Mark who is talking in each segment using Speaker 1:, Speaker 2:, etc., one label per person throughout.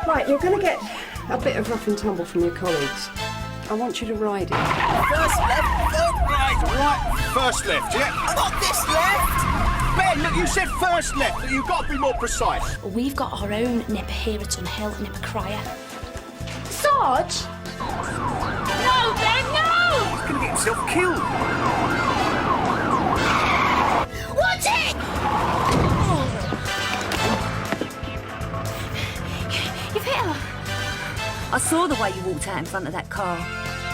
Speaker 1: Right, you're going to get a bit of rough and tumble from your colleagues. I want you to ride it.
Speaker 2: First left, third right.
Speaker 3: Right, first left, yeah?
Speaker 2: I got this left.
Speaker 3: Ben, look, you said first left. You've got to be more precise.
Speaker 4: We've got our own nipper here at Hill, nipper crier. Sarge? No, Ben, no!
Speaker 3: He's going to get himself killed.
Speaker 4: What's it? You've hit her.
Speaker 5: I saw the way you walked out in front of that car.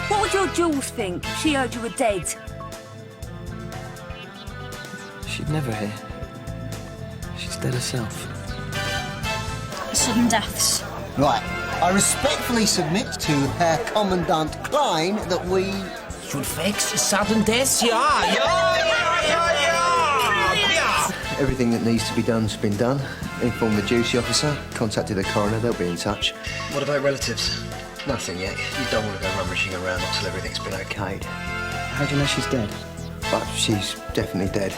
Speaker 5: What would your Jules think if she heard you were dead?
Speaker 6: She'd never hear. She's dead herself.
Speaker 4: Sudden deaths.
Speaker 2: Right. I respectfully submit to Herr Commandant Klein that we
Speaker 7: should fix sudden deaths. Yeah.
Speaker 8: Everything that needs to be done's been done. Informed the duty officer, contacted the coroner, they'll be in touch.
Speaker 6: What about relatives?
Speaker 8: Nothing yet. You don't want to go rummaging around until everything's been okayed.
Speaker 6: How do you know she's dead?
Speaker 8: But she's definitely dead.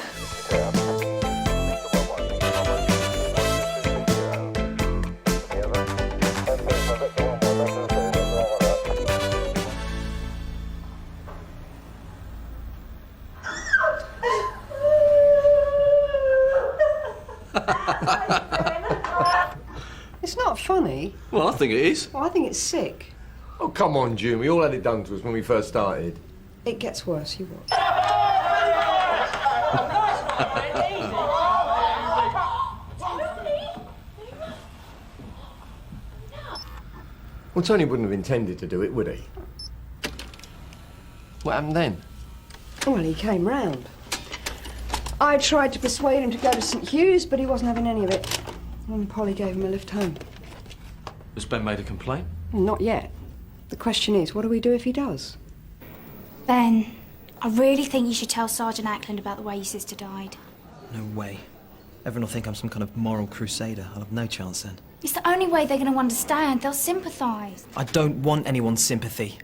Speaker 1: It's not funny.
Speaker 3: Well, I think it is.
Speaker 1: Well, I think it's sick.
Speaker 3: Oh, come on, June. We all had it done to us when we first started.
Speaker 1: It gets worse, you watch.
Speaker 3: Well, Tony wouldn't have intended to do it, would he? What happened then?
Speaker 1: Well, he came round. I tried to persuade him to go to St Hugh's, but he wasn't having any of it. And Polly gave him a lift home.
Speaker 6: Has Ben made a complaint?
Speaker 1: Not yet. The question is, what do we do if he does?
Speaker 4: Ben, I really think you should tell Sergeant Ackland about the way your sister died.
Speaker 6: No way. Everyone will think I'm some kind of moral crusader. I'll have no chance then.
Speaker 4: It's the only way they're going to understand. They'll sympathise.
Speaker 6: I don't want anyone's sympathy.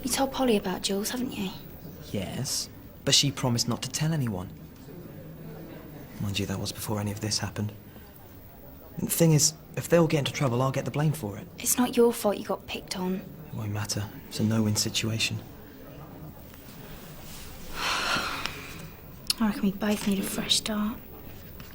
Speaker 4: You told Polly about Jules, haven't you?
Speaker 6: Yes, but she promised not to tell anyone. Mind you, that was before any of this happened. And the thing is, if they all get into trouble, I'll get the blame for it.
Speaker 4: It's not your fault you got picked on.
Speaker 6: It won't matter. It's a no-win situation.
Speaker 4: I reckon we both need a fresh start.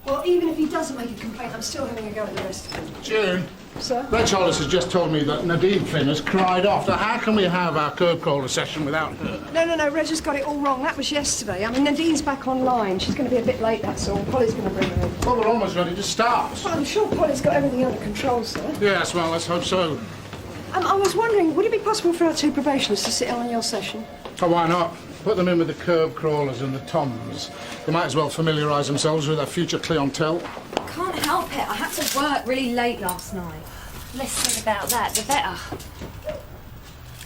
Speaker 1: Well, even if he doesn't make a complaint, I'm still having a go at the rest of him.
Speaker 9: June.
Speaker 1: Sir?
Speaker 9: Reg Hollis has just told me that Nadine Flynn has cried off. Now, how can we have our curb crawler session without her?
Speaker 1: No, Reg has got it all wrong. That was yesterday. I mean, Nadine's back online. She's going to be a bit late, that's all. Polly's going to bring her in.
Speaker 9: Well, we're almost ready to start.
Speaker 1: Well, I'm sure Polly's got everything under control, sir.
Speaker 9: Yes, well, let's hope so.
Speaker 1: I was wondering, would it be possible for our two probationers to sit in on your session?
Speaker 9: Oh, why not? Put them in with the curb crawlers and the toms. They might as well familiarise themselves with their future clientele.
Speaker 5: Can't help it. I had to work really late last night. Less said about that, the better.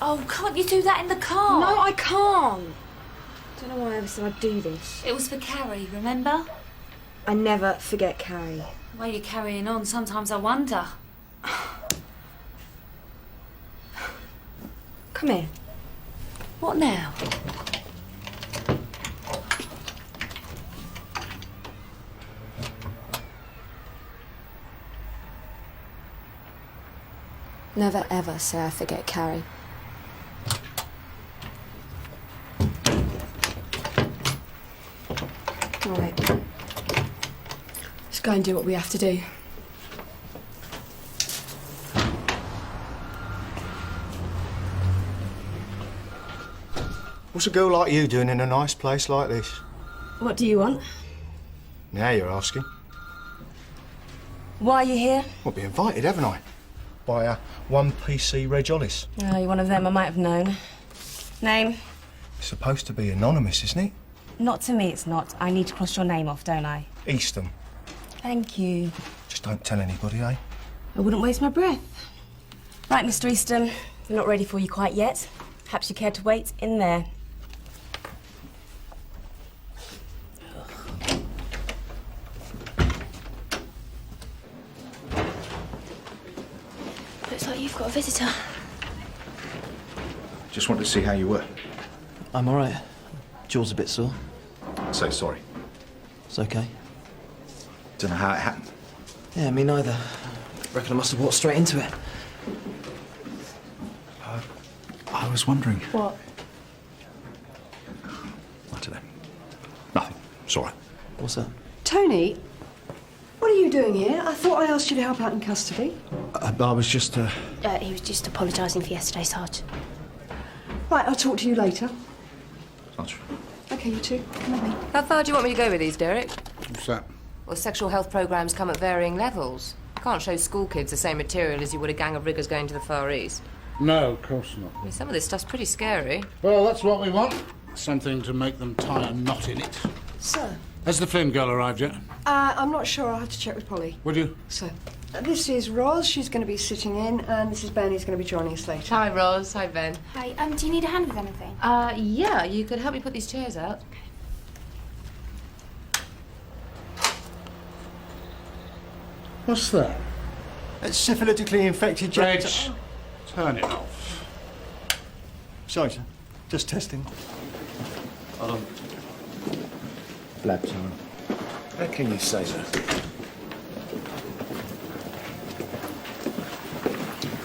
Speaker 4: Oh, can't you do that in the car?
Speaker 5: No, I can't. Don't know why I ever said I'd do this.
Speaker 4: It was for Carrie, remember?
Speaker 5: I never forget Carrie.
Speaker 4: The way you're carrying on, sometimes I wonder.
Speaker 5: Come here.
Speaker 4: What now?
Speaker 5: Never ever say I forget Carrie.
Speaker 1: All right. Let's go and do what we have to do.
Speaker 3: What's a girl like you doing in a nice place like this?
Speaker 5: What do you want?
Speaker 3: Now you're asking.
Speaker 5: Why are you here?
Speaker 3: Well, be invited, haven't I? By one PC Reg Hollis.
Speaker 5: Oh, you're one of them. I might have known. Name?
Speaker 3: It's supposed to be anonymous, isn't it?
Speaker 5: Not to me, it's not. I need to cross your name off, don't I?
Speaker 3: Eastham.
Speaker 5: Thank you.
Speaker 3: Just don't tell anybody, eh?
Speaker 5: I wouldn't waste my breath. Right, Mr. Eastham. We're not ready for you quite yet. Perhaps you care to wait in there.
Speaker 4: Looks like you've got a visitor.
Speaker 3: Just wanted to see how you were.
Speaker 6: I'm all right. Jaw's a bit sore.
Speaker 3: So sorry.
Speaker 6: It's okay.
Speaker 10: Don't know how it happened.
Speaker 6: Yeah, me neither. Reckon I must have walked straight into it.
Speaker 10: I was wondering.
Speaker 4: What?
Speaker 10: I don't know. Nothing. It's all right.
Speaker 6: What's that?
Speaker 1: Tony, what are you doing here? I thought I asked you to help out in custody.
Speaker 10: I was just,
Speaker 4: He was just apologising for yesterday, Sarge.
Speaker 1: Right, I'll talk to you later.
Speaker 10: Sarge.
Speaker 1: OK, you two, come with me.
Speaker 11: How far do you want me to go with these, Derek?
Speaker 9: What's that?
Speaker 11: Well, sexual health programmes come at varying levels. You can't show school kids the same material as you would a gang of riggers going to the Far East.
Speaker 9: No, of course not.
Speaker 11: I mean, some of this stuff's pretty scary.
Speaker 9: Well, that's what we want. Something to make them tie a knot in it.
Speaker 1: Sir?
Speaker 9: Has the Flynn girl arrived yet?
Speaker 1: I'm not sure. I'll have to check with Polly.
Speaker 9: Would you?
Speaker 1: So, this is Rouse. She's going to be sitting in, and this is Ben. He's going to be joining us later.
Speaker 11: Hi, Roz. Hi, Ben.
Speaker 4: Hi, do you need a hand with anything?
Speaker 11: Yeah, you could help me put these chairs out.
Speaker 9: What's that?
Speaker 2: It's syphilitically infected
Speaker 9: Reg, turn it off.
Speaker 2: Sorry, sir. Just testing.
Speaker 10: Blab time. How can you say so?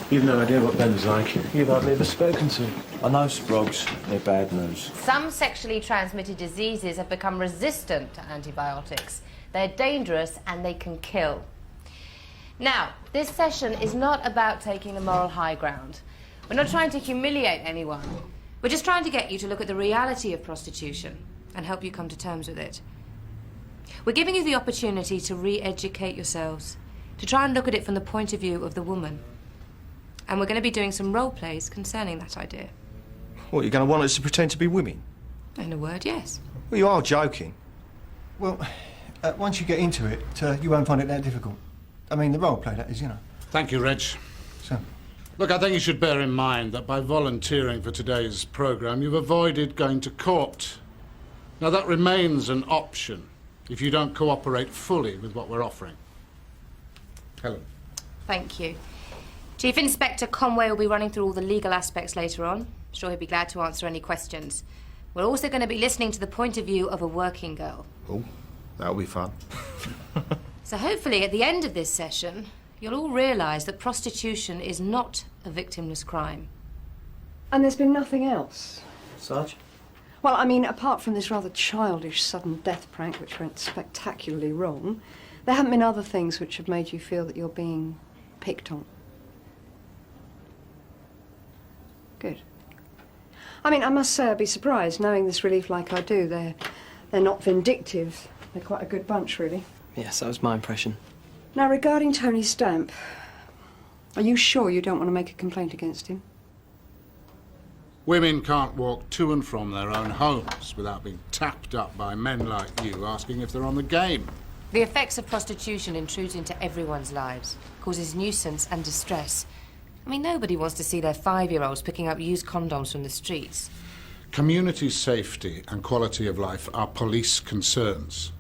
Speaker 10: You've no idea what Ben's like. You've hardly ever spoken to him.
Speaker 12: I know sprogs. They're bad news.
Speaker 11: Some sexually transmitted diseases have become resistant to antibiotics. They're dangerous and they can kill. Now, this session is not about taking a moral high ground. We're not trying to humiliate anyone. We're just trying to get you to look at the reality of prostitution and help you come to terms with it. We're giving you the opportunity to re-educate yourselves, to try and look at it from the point of view of the woman. And we're going to be doing some role plays concerning that idea.
Speaker 12: What, you're going to want us to pretend to be women?
Speaker 11: In a word, yes.
Speaker 12: Well, you are joking.
Speaker 2: Well, once you get into it, you won't find it that difficult. I mean, the role play, that is, you know.
Speaker 9: Thank you, Reg.
Speaker 2: So?
Speaker 9: Look, I think you should bear in mind that by volunteering for today's programme, you've avoided going to court. Now, that remains an option if you don't cooperate fully with what we're offering. Helen.
Speaker 11: Thank you. Chief Inspector Conway will be running through all the legal aspects later on. I'm sure he'll be glad to answer any questions. We're also going to be listening to the point of view of a working girl.
Speaker 12: Oh, that'll be fun.
Speaker 11: So hopefully at the end of this session, you'll all realise that prostitution is not a victimless crime.
Speaker 1: And there's been nothing else?
Speaker 6: Sarge?
Speaker 1: Well, I mean, apart from this rather childish sudden death prank, which went spectacularly wrong, there haven't been other things which have made you feel that you're being picked on. Good. I mean, I must say I'd be surprised, knowing this relief like I do. They're not vindictive. They're quite a good bunch, really.
Speaker 6: Yes, that was my impression.
Speaker 1: Now, regarding Tony Stamp, are you sure you don't want to make a complaint against him?
Speaker 9: Women can't walk to and from their own homes without being tapped up by men like you asking if they're on the game.
Speaker 11: The effects of prostitution intrude into everyone's lives, causes nuisance and distress. I mean, nobody wants to see their 5-year-olds picking up used condoms from the streets.
Speaker 9: Community safety and quality of life are police concerns.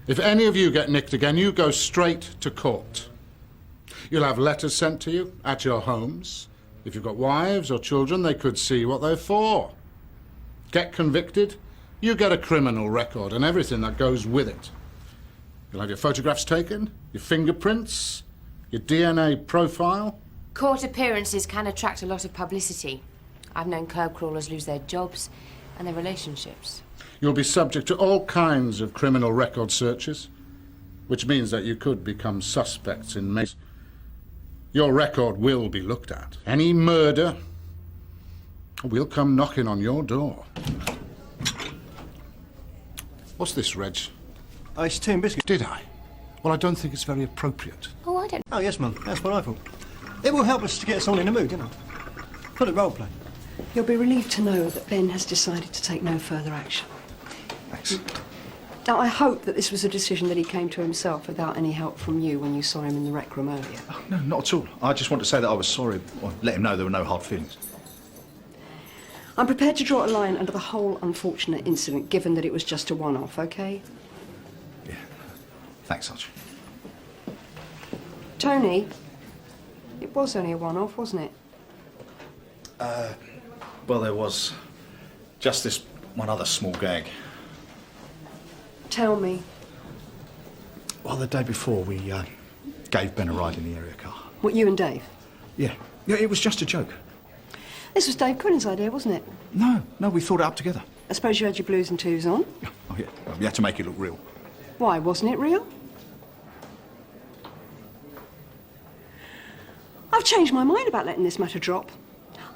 Speaker 9: If any of you get nicked again, you go straight to court. You'll have letters sent to you at your homes. If you've got wives or children, they could see what they're for. Get convicted, you get a criminal record and everything that goes with it. You'll have your photographs taken, your fingerprints, your DNA profile.
Speaker 11: Court appearances can attract a lot of publicity. I've known curb crawlers lose their jobs and their relationships.
Speaker 9: You'll be subject to all kinds of criminal record searches, which means that you could become suspects in many. Your record will be looked at. Any murder will come knocking on your door. What's this, Reg?
Speaker 2: Oh, it's tea and biscuits.
Speaker 9: Did I? Well, I don't think it's very appropriate.
Speaker 11: Oh, I don't.
Speaker 2: Oh, yes, Mum. That's what I thought. It will help us to get us all in the mood, you know. For the role play.
Speaker 1: You'll be relieved to know that Ben has decided to take no further action.
Speaker 9: Thanks.
Speaker 1: Now, I hope that this was a decision that he came to himself without any help from you when you saw him in the rec room earlier.
Speaker 10: Oh, no, not at all. I just want to say that I was sorry. Or let him know there were no hard feelings.
Speaker 1: I'm prepared to draw a line under the whole unfortunate incident, given that it was just a one-off, OK?
Speaker 10: Yeah. Thanks, Sarge.
Speaker 1: Tony, it was only a one-off, wasn't it?
Speaker 10: Well, there was just this one other small gag.
Speaker 1: Tell me.
Speaker 10: Well, the day before, we gave Ben a ride in the area car.
Speaker 1: What, you and Dave?
Speaker 10: Yeah, it was just a joke.
Speaker 1: This was Dave Quinnan's idea, wasn't it?
Speaker 10: No, we thought it up together.
Speaker 1: I suppose you had your blues and twos on?
Speaker 10: Oh, yeah, well, we had to make it look real.
Speaker 1: Why, wasn't it real? I've changed my mind about letting this matter drop.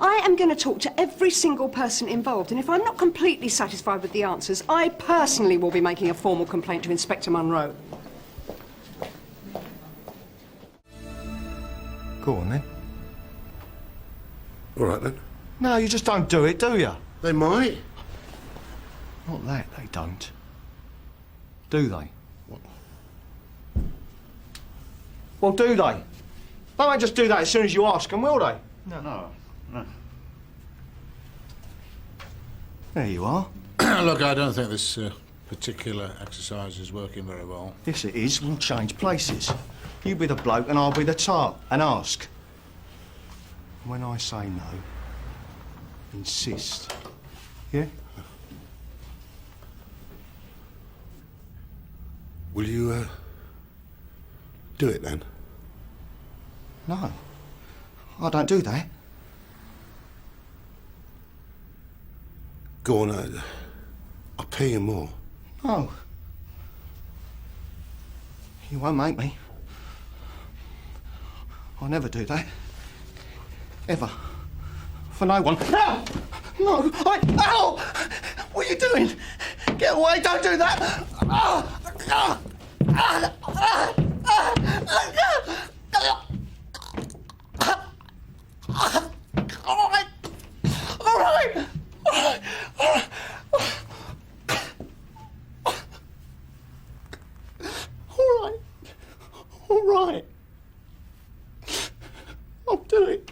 Speaker 1: I am going to talk to every single person involved, and if I'm not completely satisfied with the answers, I personally will be making a formal complaint to Inspector Monroe.
Speaker 2: Go on, then.
Speaker 12: All right, then.
Speaker 3: No, you just don't do it, do you?
Speaker 12: They might.
Speaker 3: Not that, they don't. Do they?
Speaker 12: What?
Speaker 3: Well, do they? They won't just do that as soon as you ask them, will they?
Speaker 12: No.
Speaker 3: There you are.
Speaker 9: Look, I don't think this particular exercise is working very well.
Speaker 3: Yes, it is. We'll change places. You be the bloke and I'll be the tart, and ask. When I say no, insist. Yeah?
Speaker 12: Will you, do it, then?
Speaker 3: No. I don't do that.
Speaker 12: Go on, I'll pay you more.
Speaker 3: No. You won't make me. I'll never do that. Ever. For no one. No! No! Ow! What are you doing? Get away! Don't do that! All right! I'll do it.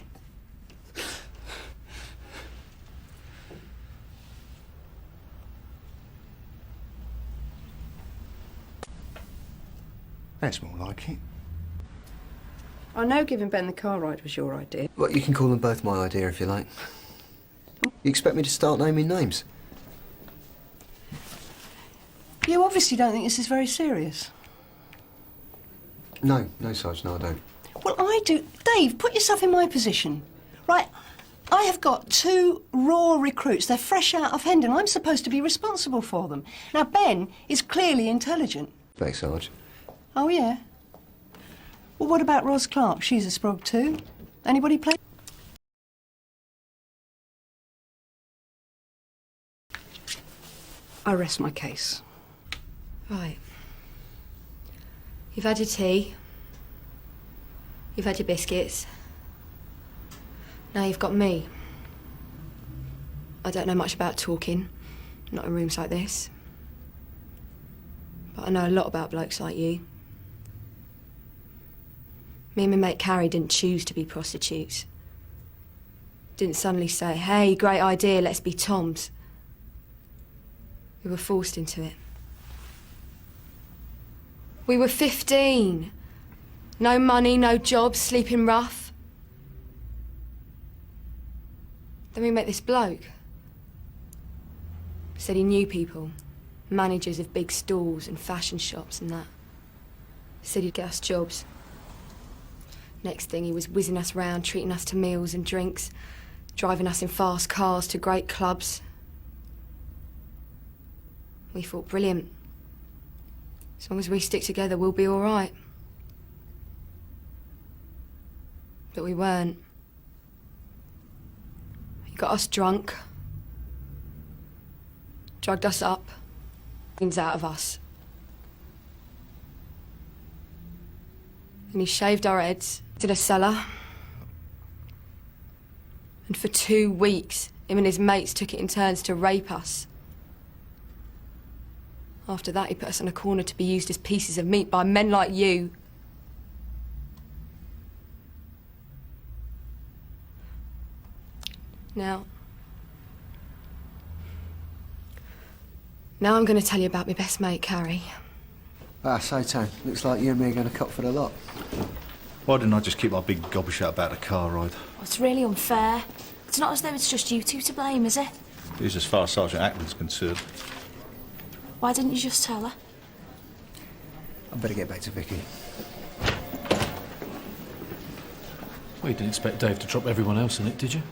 Speaker 3: That's more like it.
Speaker 1: I know giving Ben the car ride was your idea.
Speaker 8: Well, you can call them both my idea if you like. You expect me to start naming names?
Speaker 1: You obviously don't think this is very serious.
Speaker 8: No, Sarge, no, I don't.
Speaker 1: Well, I do. Dave, put yourself in my position. Right, I have got 2 raw recruits. They're fresh out of Hendon. I'm supposed to be responsible for them. Now, Ben is clearly intelligent.
Speaker 8: Thanks, Sarge.
Speaker 1: Oh, yeah? Well, what about Ros Clarke? She's a sprog too. Anybody play? I rest my case.
Speaker 13: Right. You've had your tea. You've had your biscuits. Now you've got me. I don't know much about talking, not in rooms like this. But I know a lot about blokes like you. Me and my mate Carrie didn't choose to be prostitutes. Didn't suddenly say, hey, great idea, let's be Toms. We were forced into it. We were 15. No money, no jobs, sleeping rough. Then we met this bloke. Said he knew people, managers of big stores and fashion shops and that. Said he'd get us jobs. Next thing, he was whizzing us round, treating us to meals and drinks, driving us in fast cars to great clubs. We thought, brilliant. As long as we stick together, we'll be all right. But we weren't. He got us drunk, drugged us up, things out of us. And he shaved our heads, did a cellar. And for 2 weeks, him and his mates took it in turns to rape us. After that, he put us in a corner to be used as pieces of meat by men like you. Now I'm going to tell you about my best mate, Carrie.
Speaker 8: So, Tone, looks like you and me are going to cop for the lot.
Speaker 10: Why didn't I just keep my big gobbish out about the car ride?
Speaker 4: Well, it's really unfair. It's not as though it's just you two to blame, is it?
Speaker 10: It is as far as Sergeant Ackland's concerned.
Speaker 4: Why didn't you just tell her?
Speaker 8: I'd better get back to Vicky.
Speaker 14: Well, you didn't expect Dave to drop everyone else in it, did you?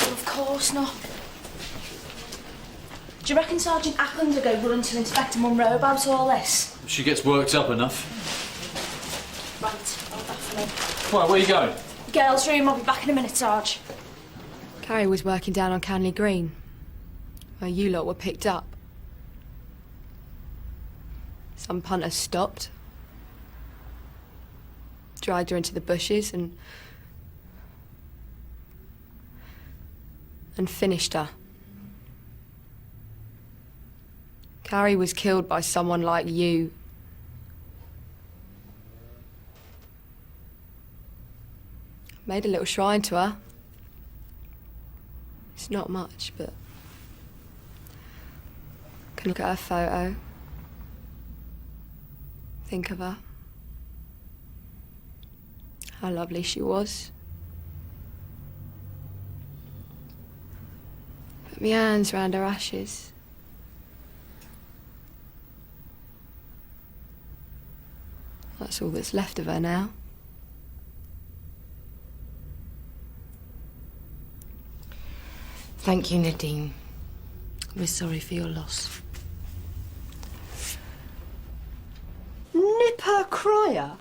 Speaker 4: Of course not. Do you reckon Sergeant Ackland will go running to Inspector Monroe about all this?
Speaker 14: She gets worked up enough.
Speaker 4: Right, hold that for me.
Speaker 14: Why, where are you going?
Speaker 4: Girls' room, I'll be back in a minute, Sarge.
Speaker 13: Carrie was working down on Canley Green, where you lot were picked up. Some punter stopped, dragged her into the bushes and finished her. Carrie was killed by someone like you. Made a little shrine to her. It's not much, but can look at her photo, think of her, how lovely she was. Put my hands round her ashes. That's all that's left of her now.
Speaker 11: Thank you, Nadine. We're sorry for your loss.
Speaker 1: Nipper Cryer?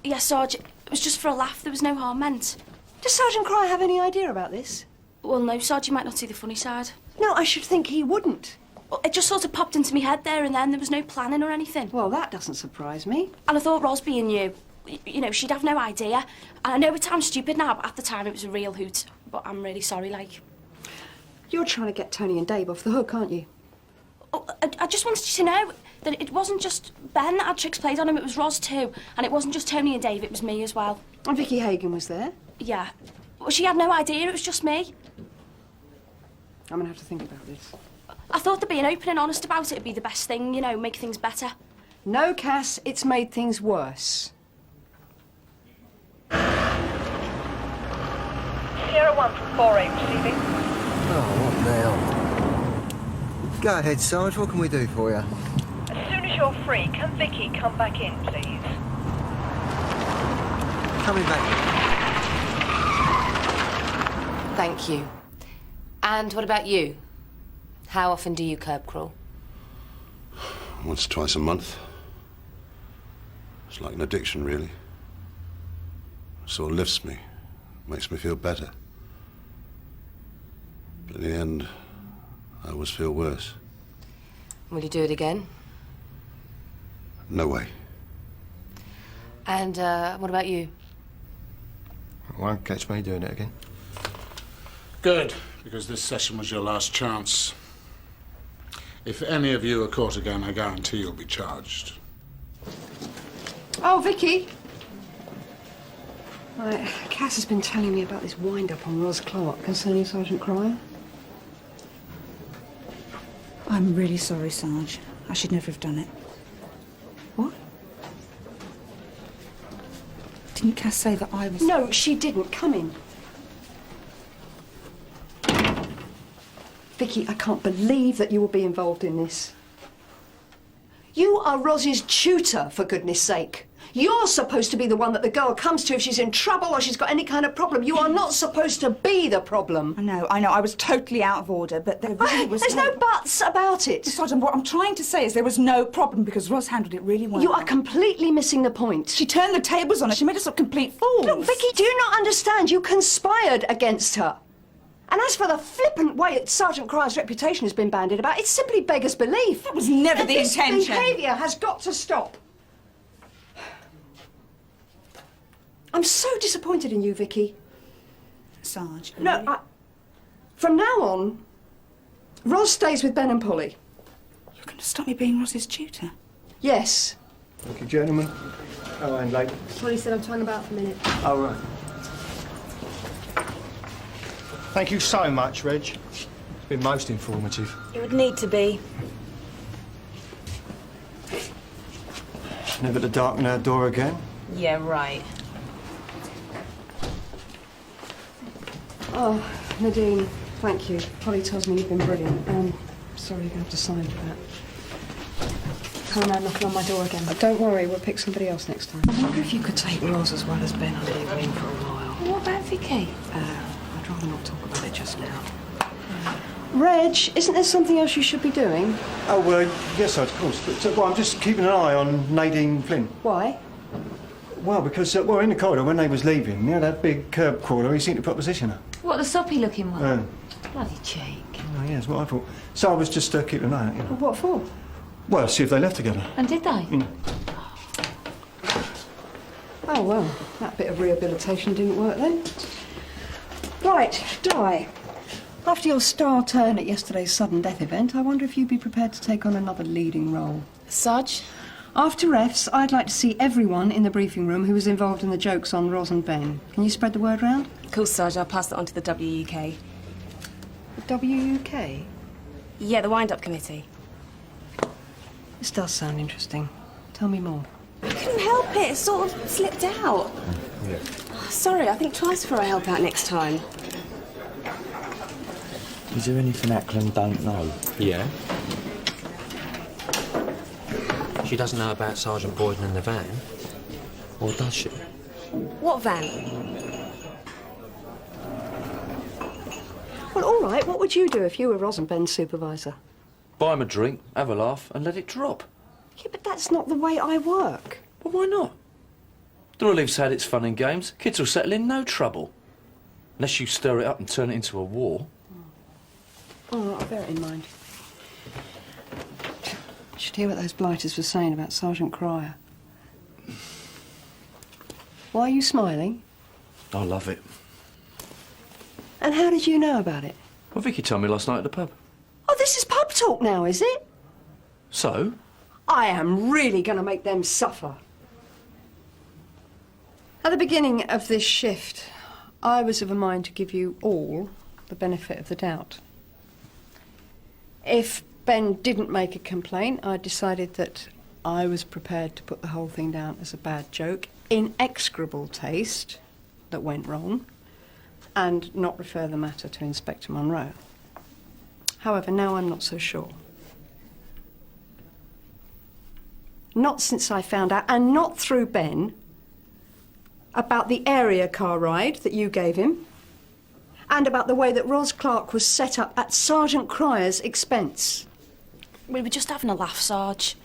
Speaker 4: Yes, Sarge. It was just for a laugh. There was no harm meant.
Speaker 1: Does Sergeant Cryer have any idea about this?
Speaker 4: Well, no, Sarge, you might not see the funny side.
Speaker 1: No, I should think he wouldn't.
Speaker 4: Well, it just sort of popped into my head there and then. There was no planning or anything.
Speaker 1: Well, that doesn't surprise me.
Speaker 4: And I thought Ros being you, you know, she'd have no idea. And I know it sounds stupid now, but at the time it was a real hoot. But I'm really sorry, like.
Speaker 1: You're trying to get Tony and Dave off the hook, aren't you?
Speaker 4: Oh, I just wanted you to know that it wasn't just Ben that had tricks played on him, it was Ros too. And it wasn't just Tony and Dave, it was me as well.
Speaker 1: And Vicky Hagan was there?
Speaker 4: Yeah. Well, she had no idea, it was just me.
Speaker 1: I'm gonna have to think about this.
Speaker 4: I thought that being open and honest about it would be the best thing, you know, make things better.
Speaker 1: No, Cass, it's made things worse.
Speaker 15: Sierra 1 from 4-8 receiving.
Speaker 8: Oh, what now? Go ahead, Sarge. What can we do for you?
Speaker 15: As soon as you're free, can Vicky come back in, please?
Speaker 8: Coming back.
Speaker 11: Thank you. And what about you? How often do you curb crawl?
Speaker 12: Once, twice a month. It's like an addiction, really. It sort of lifts me, makes me feel better. But in the end, I always feel worse.
Speaker 11: Will you do it again?
Speaker 12: No way.
Speaker 11: And what about you?
Speaker 8: Won't catch me doing it again.
Speaker 9: Good, because this session was your last chance. If any of you are caught again, I guarantee you'll be charged.
Speaker 1: Oh, Vicky. Right, Cass has been telling me about this wind-up on Ros Clarke concerning Sergeant Cryer.
Speaker 16: I'm really sorry, Sarge. I should never have done it.
Speaker 1: What?
Speaker 16: Didn't Cass say that I was...
Speaker 1: No, she didn't. Come in. Vicky, I can't believe that you will be involved in this. You are Ros's tutor, for goodness sake. You're supposed to be the one that the girl comes to if she's in trouble or she's got any kind of problem. You are not supposed to be the problem.
Speaker 16: I know. I was totally out of order, but there really was
Speaker 1: There's no buts about it.
Speaker 16: Sergeant, what I'm trying to say is there was no problem because Ros handled it really well.
Speaker 1: You are completely missing the point.
Speaker 16: She turned the tables on her. She made us look complete fools.
Speaker 1: Look, Vicky, do you not understand? You conspired against her. And as for the flippant way that Sergeant Cryer's reputation has been bandied about, it simply beggars belief.
Speaker 16: That was never the intention.
Speaker 1: This behaviour has got to stop. I'm so disappointed in you, Vicky.
Speaker 16: Sarge.
Speaker 1: No, from now on, Ros stays with Ben and Polly.
Speaker 16: You're going to stop me being Ros's tutor?
Speaker 1: Yes.
Speaker 2: Thank you, gentlemen. Oh, and lady.
Speaker 13: Polly said I'm tying about for a minute.
Speaker 2: Oh, right. Thank you so much, Reg. It's been most informative.
Speaker 5: It would need to be.
Speaker 2: Never to darken our door again.
Speaker 5: Yeah, right.
Speaker 1: Oh, Nadine, thank you. Polly tells me you've been brilliant. Sorry you're going to have to sign for that. Conway knocking on my door again. Don't worry, we'll pick somebody else next time. I wonder if you could take Rouse as well as Ben under your wing for a while.
Speaker 5: What about Vicky?
Speaker 1: I'd rather not talk about it just now. Reg, isn't there something else you should be doing?
Speaker 2: Oh, yes, of course. But, I'm just keeping an eye on Nadine Flynn.
Speaker 1: Why?
Speaker 2: Well, because, in the corridor when they was leaving, that big curb crawler, he seemed to proposition her.
Speaker 4: What, the soppy-looking one? Bloody cheek.
Speaker 2: Oh, yeah, that's what I thought. So I was just keeping an eye on it,
Speaker 1: Well, what for?
Speaker 2: Well, see if they left together.
Speaker 4: And did they?
Speaker 1: Oh, well, that bit of rehabilitation didn't work then. Right, Di. After your star turn at yesterday's sudden death event, I wonder if you'd be prepared to take on another leading role.
Speaker 5: Sarge?
Speaker 1: After refs, I'd like to see everyone in the briefing room who was involved in the jokes on Roz and Ben. Can you spread the word round?
Speaker 5: Of course, Sarge. I'll pass that on to the WUK.
Speaker 1: The WUK?
Speaker 5: Yeah, the wind-up committee.
Speaker 1: This does sound interesting. Tell me more.
Speaker 5: I couldn't help it. It sort of slipped out.
Speaker 2: Yeah.
Speaker 5: Oh, sorry, I think twice before I help out next time.
Speaker 17: Is there anything Ackland don't know?
Speaker 18: Yeah. She doesn't know about Sergeant Boyden and the van. Or does she?
Speaker 5: What van?
Speaker 1: Well, all right, what would you do if you were Roz and Ben's supervisor?
Speaker 17: Buy him a drink, have a laugh, and let it drop.
Speaker 1: Yeah, but that's not the way I work.
Speaker 17: Well, why not? The relief's had its fun and games. Kids will settle in no trouble. Unless you stir it up and turn it into a war.
Speaker 1: All right, I'll bear it in mind. You should hear what those blighters were saying about Sergeant Cryer. Why are you smiling?
Speaker 17: I love it.
Speaker 1: And how did you know about it?
Speaker 17: Well, Vicky told me last night at the pub.
Speaker 1: Oh, this is pub talk now, is it?
Speaker 17: So?
Speaker 1: I am really going to make them suffer. At the beginning of this shift, I was of a mind to give you all the benefit of the doubt. If Ben didn't make a complaint, I decided that I was prepared to put the whole thing down as a bad joke, in execrable taste, that went wrong, and not refer the matter to Inspector Monroe. However, now I'm not so sure. Not since I found out, and not through Ben, about the area car ride that you gave him, and about the way that Ros Clarke was set up at Sergeant Cryer's expense.
Speaker 4: We were just having a laugh, Sarge.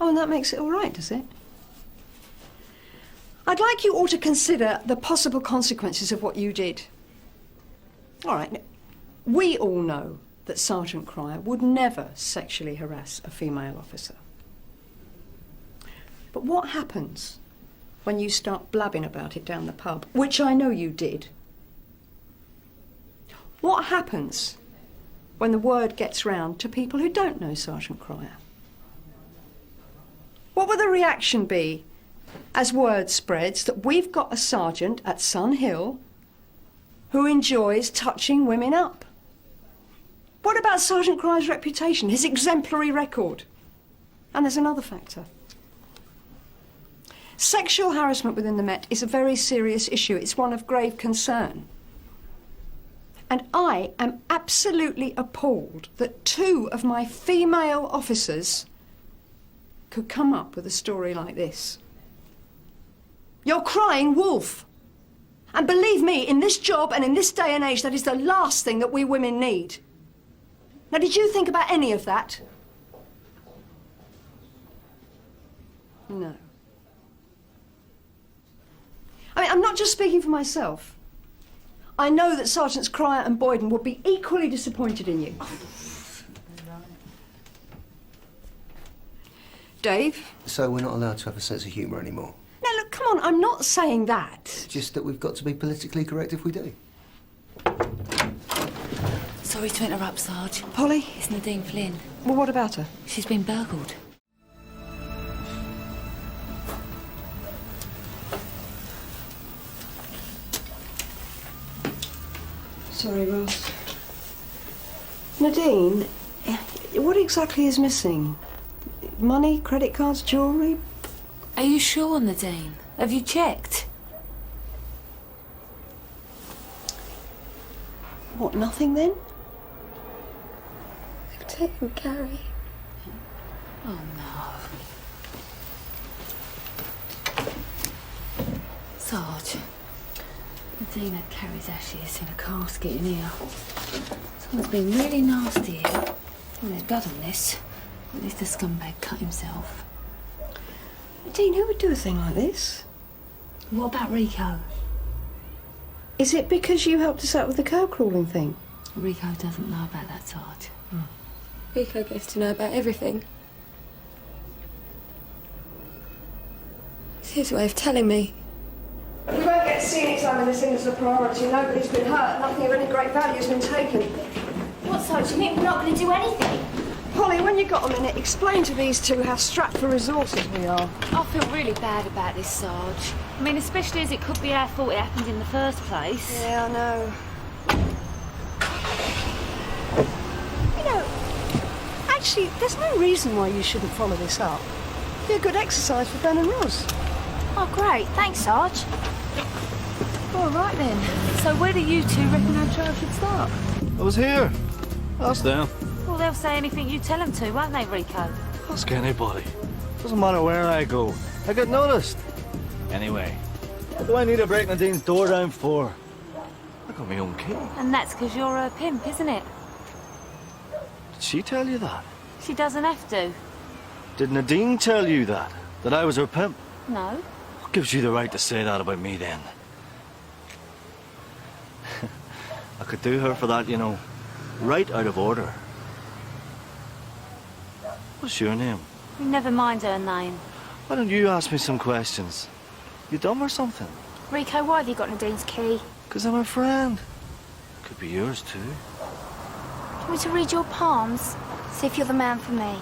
Speaker 1: Oh, and that makes it all right, does it? I'd like you all to consider the possible consequences of what you did. All right, we all know that Sergeant Cryer would never sexually harass a female officer. But what happens when you start blabbing about it down the pub, which I know you did? What happens when the word gets round to people who don't know Sergeant Cryer? What will the reaction be as word spreads that we've got a sergeant at Sun Hill who enjoys touching women up? What about Sergeant Cryer's reputation, his exemplary record? And there's another factor. Sexual harassment within the Met is a very serious issue. It's one of grave concern. And I am absolutely appalled that 2 of my female officers could come up with a story like this. You're crying wolf. And believe me, in this job and in this day and age, that is the last thing that we women need. Now, did you think about any of that? No. I mean, I'm not just speaking for myself. I know that Sergeants Cryer and Boyden would be equally disappointed in you. Dave?
Speaker 8: So we're not allowed to have a sense of humour anymore?
Speaker 1: Now, look, come on, I'm not saying that.
Speaker 8: Just that we've got to be politically correct if we do.
Speaker 4: Sorry to interrupt, Sarge.
Speaker 1: Polly?
Speaker 4: It's Nadine Flynn.
Speaker 1: Well, what about her?
Speaker 4: She's been burgled.
Speaker 1: Sorry, Ross. Nadine, what exactly is missing? Money, credit cards, jewellery?
Speaker 4: Are you sure, Nadine? Have you checked?
Speaker 1: What, nothing then?
Speaker 13: They've taken Carrie.
Speaker 4: Oh, no.
Speaker 19: Sarge, Medina carries ashes in a casket in here. Someone's been really nasty here. Well, there's blood on this. At least the scumbag cut himself.
Speaker 1: Dean, who would do a thing like this?
Speaker 19: What about Rico?
Speaker 1: Is it because you helped us out with the curb crawling thing?
Speaker 19: Rico doesn't know about that, Sarge.
Speaker 13: Rico gets to know about everything. It's his way of telling me.
Speaker 1: You won't get seen examining this thing as a priority. Nobody's been hurt. Nothing of any great value has been taken.
Speaker 4: What, Sarge? You mean we're not going to do anything?
Speaker 1: Polly, when you got a minute, explain to these two how strapped for resources we are.
Speaker 19: I feel really bad about this, Sarge. I mean, especially as it could be our fault it happened in the first place.
Speaker 1: Yeah, I know. You know, actually, there's no reason why you shouldn't follow this up. Be a good exercise for Ben and Rouse.
Speaker 4: Oh, great. Thanks, Sarge.
Speaker 19: All right, then. So where do you two reckon our trial should start?
Speaker 3: I was here. Ask them.
Speaker 19: Well, they'll say anything you tell them to, won't they, Rico?
Speaker 3: Ask anybody. Doesn't matter where I go. I get noticed. Anyway, what do I need to break Nadine's door down for? I got my own key.
Speaker 19: And that's because you're a pimp, isn't it?
Speaker 3: Did she tell you that?
Speaker 19: She doesn't have to.
Speaker 3: Did Nadine tell you that? That I was her pimp?
Speaker 19: No.
Speaker 3: What gives you the right to say that about me, then? I could do her for that, you know, right out of order. What's your name?
Speaker 19: Never mind her name.
Speaker 3: Why don't you ask me some questions? You dumb or something?
Speaker 4: Rico, why have you got Nadine's key?
Speaker 3: Because I'm a friend. Could be yours, too.
Speaker 4: Do you want me to read your palms? See if you're the man for me.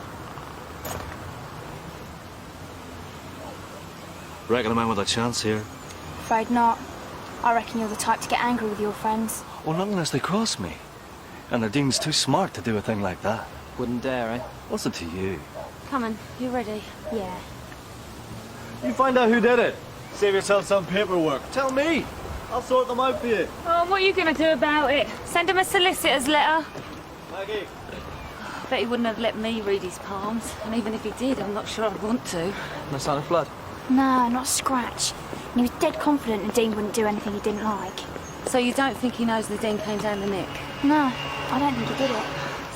Speaker 3: Reckon I'm in with a chance here.
Speaker 4: Afraid not. I reckon you're the type to get angry with your friends.
Speaker 3: Well, not unless they cross me. And Nadine's too smart to do a thing like that.
Speaker 6: Wouldn't dare, eh?
Speaker 3: What's it to you?
Speaker 19: Come on, you ready?
Speaker 4: Yeah.
Speaker 3: You find out who did it. Save yourself some paperwork. Tell me. I'll sort them out for you.
Speaker 19: Oh, what are you going to do about it? Send him a solicitor's letter?
Speaker 3: Maggie.
Speaker 19: I bet he wouldn't have let me read his palms. And even if he did, I'm not sure I'd want to.
Speaker 6: No sign of blood?
Speaker 4: No, not a scratch. And he was dead confident Nadine wouldn't do anything he didn't like.
Speaker 19: So you don't think he knows Nadine came down the neck?
Speaker 4: No, I don't think he did it.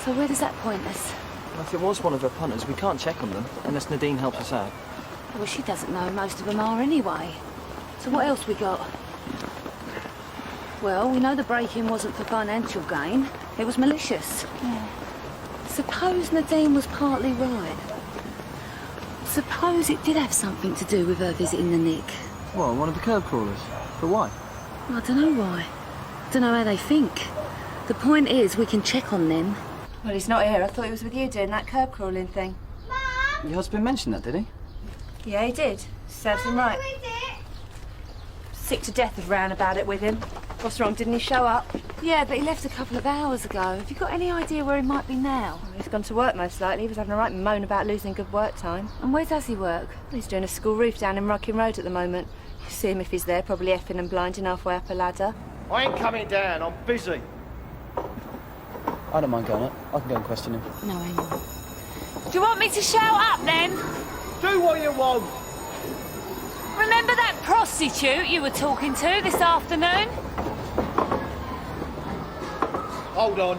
Speaker 19: So where does that point us?
Speaker 6: Well, if it was one of her punters, we can't check on them unless Nadine helps us out.
Speaker 19: Well, she doesn't know most of them are anyway. So what else we got? Well, we know the break-in wasn't for financial gain. It was malicious.
Speaker 4: Yeah.
Speaker 19: Suppose Nadine was partly right. Suppose it did have something to do with her visiting the nick.
Speaker 6: What, one of the curb crawlers? But why?
Speaker 19: Well, I don't know why. I don't know how they think. The point is, we can check on them.
Speaker 5: Well, he's not here. I thought he was with you doing that curb crawling thing.
Speaker 6: Your husband mentioned that, did he?
Speaker 5: Yeah, he did. Serves him right. Sick to death of round about it with him. What's wrong? Didn't he show up?
Speaker 19: Yeah, but he left a couple of hours ago. Have you got any idea where he might be now?
Speaker 5: Well, he's gone to work most likely. He was having a right moan about losing good work time.
Speaker 19: And where does he work?
Speaker 5: He's doing a school roof down in Rocking Road at the moment. You see him if he's there, probably effing and blinding halfway up a ladder.
Speaker 3: I ain't coming down. I'm busy.
Speaker 6: I don't mind going up. I can go and question him.
Speaker 19: No, hang on. Do you want me to shout up then?
Speaker 3: Do what you want.
Speaker 19: Remember that prostitute you were talking to this afternoon?
Speaker 3: Hold on.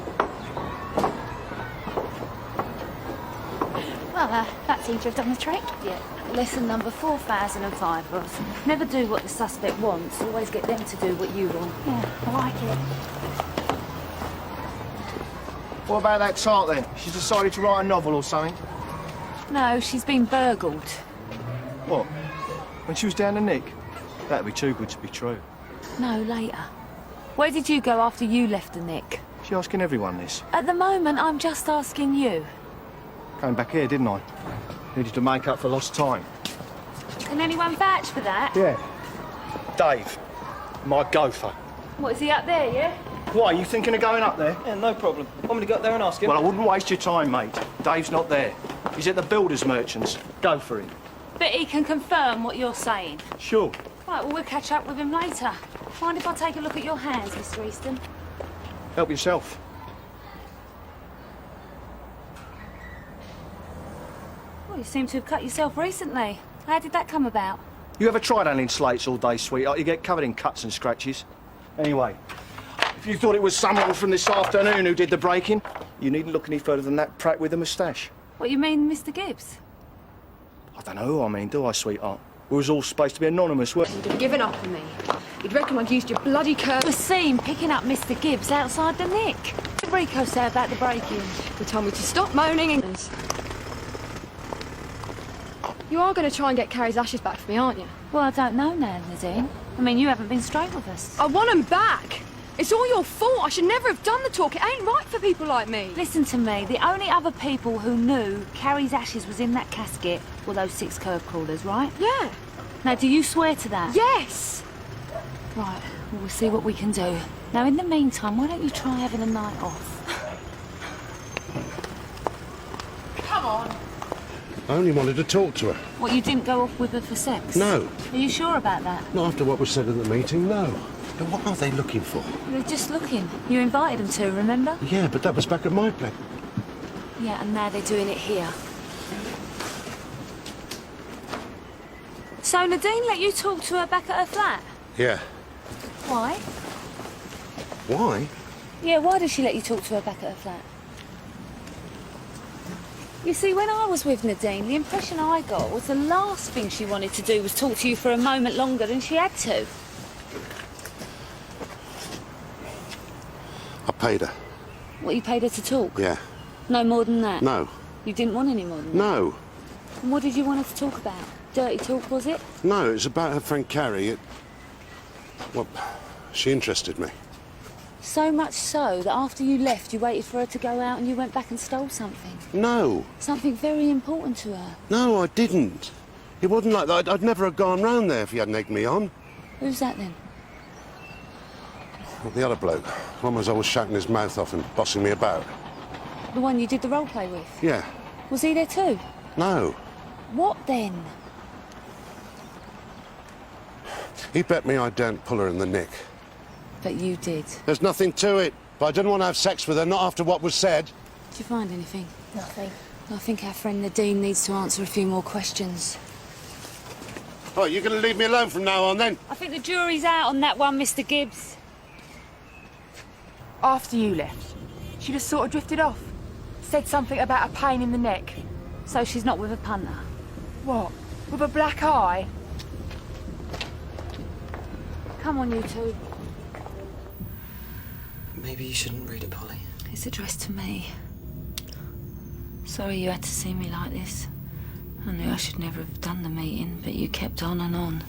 Speaker 4: Well, that seemed to have done the trick.
Speaker 19: Yeah. Lesson number 4005 for us. Never do what the suspect wants. Always get them to do what you want.
Speaker 4: Yeah, I like it.
Speaker 3: What about that tart, then? She's decided to write a novel or something?
Speaker 19: No, she's been burgled.
Speaker 3: What? When she was down the nick? That'd be too good to be true.
Speaker 19: No, later. Where did you go after you left the nick?
Speaker 3: She asking everyone this.
Speaker 19: At the moment, I'm just asking you.
Speaker 3: Came back here, didn't I? Needed to make up for lost time.
Speaker 19: Can anyone vouch for that?
Speaker 3: Yeah. Dave. My gopher.
Speaker 19: What, is he up there, yeah?
Speaker 3: Why, are you thinking of going up there?
Speaker 6: Yeah, no problem. Want me to go up there and ask him?
Speaker 3: Well, I wouldn't waste your time, mate. Dave's not there. He's at the builders' merchants. Go for him.
Speaker 19: But he can confirm what you're saying.
Speaker 3: Sure.
Speaker 19: Right, well, we'll catch up with him later. Mind if I take a look at your hands, Mr. Easton?
Speaker 3: Help yourself.
Speaker 19: Well, you seem to have cut yourself recently. How did that come about?
Speaker 3: You ever tried handling slates all day, sweetheart? You get covered in cuts and scratches. Anyway, if you thought it was someone from this afternoon who did the breaking, you needn't look any further than that prat with the moustache.
Speaker 19: What, you mean Mr Gibbs?
Speaker 3: I don't know who I mean, do I, sweetheart? We was all supposed to be anonymous, weren't we?
Speaker 13: You'd have given up on me. You'd reckon I'd used your bloody curve.
Speaker 19: Was seen picking up Mr Gibbs outside the nick. What did Rico say about the break-in?
Speaker 13: He told me to stop moaning and... You are going to try and get Carrie's ashes back for me, aren't you?
Speaker 19: Well, I don't know now, Nadine. I mean, you haven't been straight with us.
Speaker 13: I want them back. It's all your fault. I should never have done the talk. It ain't right for people like me.
Speaker 19: Listen to me. The only other people who knew Carrie's ashes was in that casket were those 6 curb crawlers, right?
Speaker 13: Yeah.
Speaker 19: Now, do you swear to that?
Speaker 13: Yes.
Speaker 19: Right. Well, we'll see what we can do. Now, in the meantime, why don't you try having a night off?
Speaker 12: Come on. I only wanted to talk to her.
Speaker 19: What, you didn't go off with her for sex?
Speaker 12: No.
Speaker 19: Are you sure about that?
Speaker 12: Not after what was said at the meeting, no. But what are they looking for?
Speaker 19: They're just looking. You invited them to, remember?
Speaker 12: Yeah, but that was back at my place.
Speaker 19: Yeah, and now they're doing it here. So Nadine let you talk to her back at her flat?
Speaker 12: Yeah.
Speaker 19: Why?
Speaker 12: Why?
Speaker 19: Yeah, why did she let you talk to her back at her flat? You see, when I was with Nadine, the impression I got was the last thing she wanted to do was talk to you for a moment longer than she had to.
Speaker 12: I paid her.
Speaker 19: What, you paid her to talk?
Speaker 12: Yeah.
Speaker 19: No more than that?
Speaker 12: No.
Speaker 19: You didn't want any more than that?
Speaker 12: No.
Speaker 19: And what did you want her to talk about? Dirty talk, was it?
Speaker 12: No, it was about her friend Carrie. Well, she interested me.
Speaker 19: So much so that after you left, you waited for her to go out and you went back and stole something.
Speaker 12: No.
Speaker 19: Something very important to her.
Speaker 12: No, I didn't. It wasn't like that. I'd never have gone round there if he hadn't egged me on.
Speaker 19: Who's that then?
Speaker 12: The other bloke. One was always shutting his mouth off and bossing me about.
Speaker 19: The one you did the role play with?
Speaker 12: Yeah.
Speaker 19: Was he there too?
Speaker 12: No.
Speaker 19: What then?
Speaker 12: He bet me I don't pull her in the nick.
Speaker 19: But you did.
Speaker 12: There's nothing to it. But I didn't want to have sex with her, not after what was said.
Speaker 19: Did you find anything?
Speaker 11: Nothing.
Speaker 19: I think our friend Nadine needs to answer a few more questions.
Speaker 12: Oh, you're going to leave me alone from now on, then?
Speaker 19: I think the jury's out on that one, Mr Gibbs.
Speaker 5: After you left, she just sort of drifted off. Said something about a pain in the neck.
Speaker 19: So she's not with a punter?
Speaker 5: What? With a black eye?
Speaker 19: Come on, you two.
Speaker 6: Maybe you shouldn't read it, Polly.
Speaker 19: It's addressed to me. Sorry you had to see me like this. I knew I should never have done the meeting, but you kept on and on.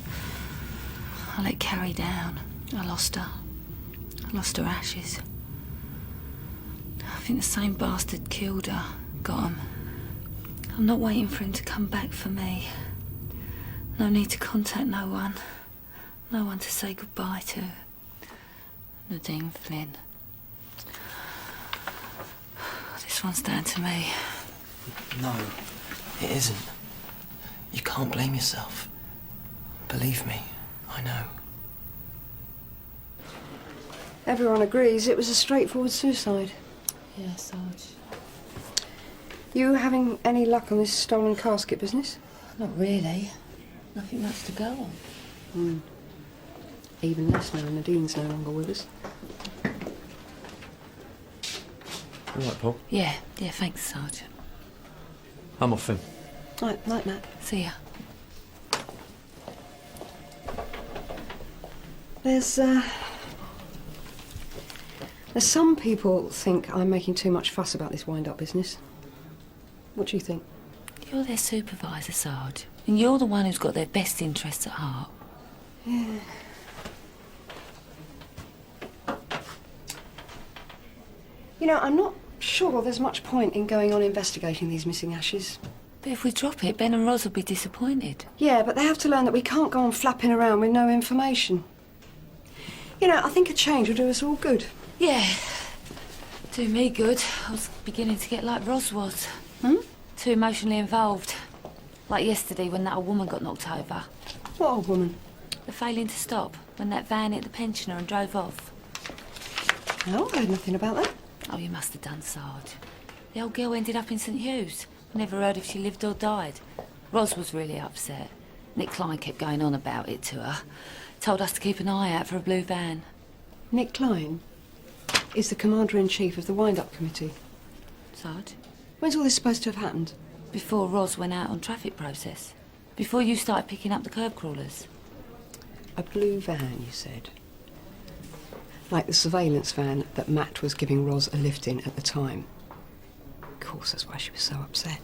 Speaker 19: I let Carrie down. I lost her. I lost her ashes. I think the same bastard killed her. Got him. I'm not waiting for him to come back for me. No need to contact no one. No one to say goodbye to. Nadine Flynn. This one's down to me.
Speaker 6: No, it isn't. You can't blame yourself. Believe me, I know.
Speaker 1: Everyone agrees it was a straightforward suicide.
Speaker 19: Yeah, Sarge.
Speaker 1: You having any luck on this stolen casket business?
Speaker 19: Not really. Nothing much to go on.
Speaker 1: Even less now Nadine's no longer with us.
Speaker 14: All right, Paul.
Speaker 19: Yeah, thanks, Sarge.
Speaker 14: I'm off then.
Speaker 1: Night, Matt.
Speaker 19: See ya.
Speaker 1: There's some people think I'm making too much fuss about this wind-up business. What do you think?
Speaker 19: You're their supervisor, Sarge. And you're the one who's got their best interests at heart.
Speaker 1: Yeah. You know, I'm not sure there's much point in going on investigating these missing ashes.
Speaker 19: But if we drop it, Ben and Roz will be disappointed.
Speaker 1: Yeah, but they have to learn that we can't go on flapping around with no information. You know, I think a change will do us all good.
Speaker 19: Yeah. Do me good. I was beginning to get like Roz was. Too emotionally involved. Like yesterday when that old woman got knocked over.
Speaker 1: What old woman?
Speaker 19: The failing to stop when that van hit the pensioner and drove off.
Speaker 1: No, I heard nothing about that.
Speaker 19: Oh, you must have done, Sarge. The old girl ended up in St Hugh's. Never heard if she lived or died. Roz was really upset. Nick Klein kept going on about it to her. Told us to keep an eye out for a blue van.
Speaker 1: Nick Klein is the Commander-in-Chief of the Wind-Up Committee.
Speaker 19: Sarge?
Speaker 1: When's all this supposed to have happened?
Speaker 19: Before Ros went out on traffic process. Before you started picking up the curb crawlers.
Speaker 1: A blue van, you said? Like the surveillance van that Matt was giving Ros a lift in at the time. Of course, that's why she was so upset.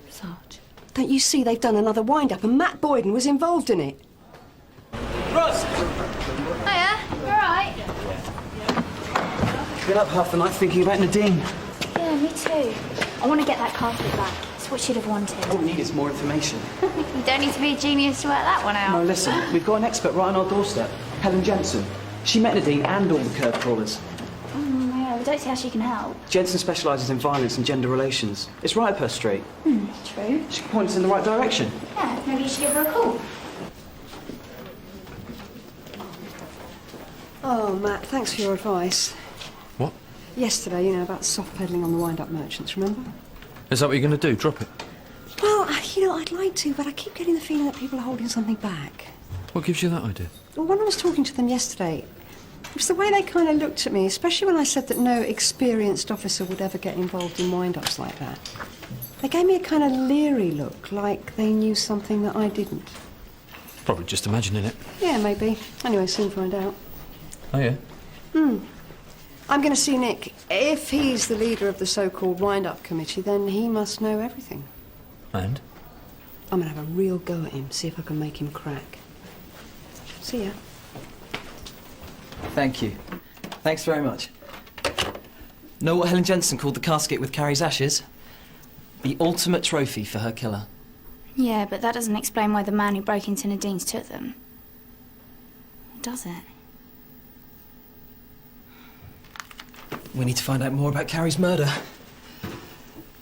Speaker 19: Sarge?
Speaker 1: Don't you see they've done another wind-up and Matt Boyden was involved in it?
Speaker 6: Ros!
Speaker 4: Hiya, you alright?
Speaker 6: Been up half the night thinking about Nadine.
Speaker 4: Yeah, me too. I want to get that Carfield back. It's what she'd have wanted.
Speaker 6: All we need is more information.
Speaker 4: You don't need to be a genius to work that one out.
Speaker 6: No, listen, we've got an expert right on our doorstep. Helen Jensen. She met Nadine and all the curb crawlers.
Speaker 4: Yeah, I don't see how she can help.
Speaker 6: Jensen specialises in violence and gender relations. It's right up her street.
Speaker 4: True.
Speaker 6: She can point us in the right direction.
Speaker 4: Yeah, maybe you should give her a call.
Speaker 1: Oh, Matt, thanks for your advice.
Speaker 14: What?
Speaker 1: Yesterday, you know, about soft peddling on the wind-up merchants, remember?
Speaker 14: Is that what you're going to do? Drop it?
Speaker 1: Well, you know, I'd like to, but I keep getting the feeling that people are holding something back.
Speaker 14: What gives you that idea?
Speaker 1: Well, when I was talking to them yesterday, it was the way they kind of looked at me, especially when I said that no experienced officer would ever get involved in wind-ups like that. They gave me a kind of leery look, like they knew something that I didn't.
Speaker 14: Probably just imagining it.
Speaker 1: Yeah, maybe. Anyway, soon find out.
Speaker 14: Oh, yeah?
Speaker 1: I'm going to see Nick. If he's the leader of the so-called wind-up committee, then he must know everything.
Speaker 14: And?
Speaker 1: I'm going to have a real go at him, see if I can make him crack. See ya.
Speaker 6: Thank you. Thanks very much. Know what Helen Jensen called the casket with Carrie's ashes? The ultimate trophy for her killer.
Speaker 4: Yeah, but that doesn't explain why the man who broke into Nadine's took them. Does it?
Speaker 6: We need to find out more about Carrie's murder.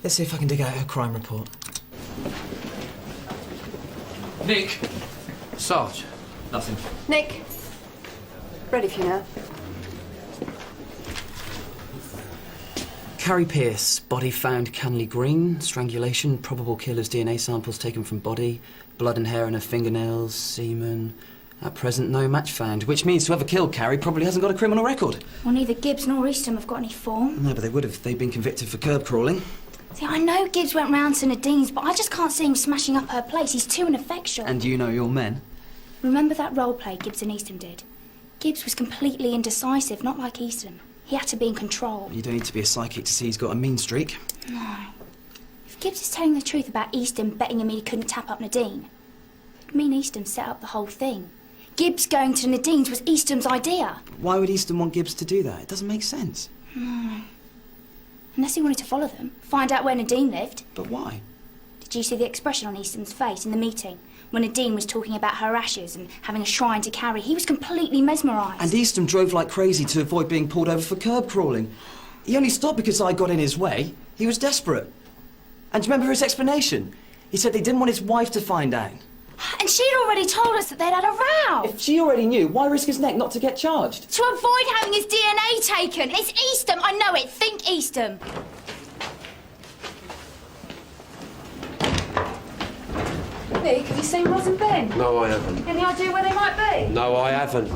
Speaker 6: Let's see if I can dig out her crime report.
Speaker 17: Nick! Sarge. Nothing.
Speaker 1: Nick, ready for you now.
Speaker 6: Carrie Pierce, body found Canley Green, strangulation, probable killer's DNA samples taken from body, blood and hair on her fingernails, semen. At present, no match found, which means whoever killed Carrie probably hasn't got a criminal record.
Speaker 4: Well, neither Gibbs nor Eastham have got any form.
Speaker 6: No, but they would have if they'd been convicted for curb crawling.
Speaker 4: See, I know Gibbs went round to Nadine's, but I just can't see him smashing up her place. He's too ineffectual.
Speaker 6: And you know your men.
Speaker 4: Remember that role play Gibbs and Eastham did? Gibbs was completely indecisive, not like Eastham. He had to be in control.
Speaker 6: You don't need to be a psychic to see he's got a mean streak.
Speaker 4: No. If Gibbs is telling the truth about Eastham betting him he couldn't tap up Nadine, it'd mean Eastham set up the whole thing. Gibbs going to Nadine's was Eastham's idea.
Speaker 6: Why would Eastham want Gibbs to do that? It doesn't make sense.
Speaker 4: No. Unless he wanted to follow them, find out where Nadine lived.
Speaker 6: But why?
Speaker 4: Did you see the expression on Eastham's face in the meeting? When Nadine was talking about her ashes and having a shrine to carry, he was completely mesmerised.
Speaker 6: And Eastham drove like crazy to avoid being pulled over for curb crawling. He only stopped because I got in his way. He was desperate. And do you remember his explanation? He said they didn't want his wife to find out.
Speaker 4: And she'd already told us that they'd had a row.
Speaker 6: If she already knew, why risk his neck not to get charged?
Speaker 4: To avoid having his DNA taken. It's Eastham, I know it. Think Eastham.
Speaker 5: Nick, have you seen Ros and Ben?
Speaker 18: No, I haven't.
Speaker 5: Any idea where they might be?
Speaker 18: No, I haven't.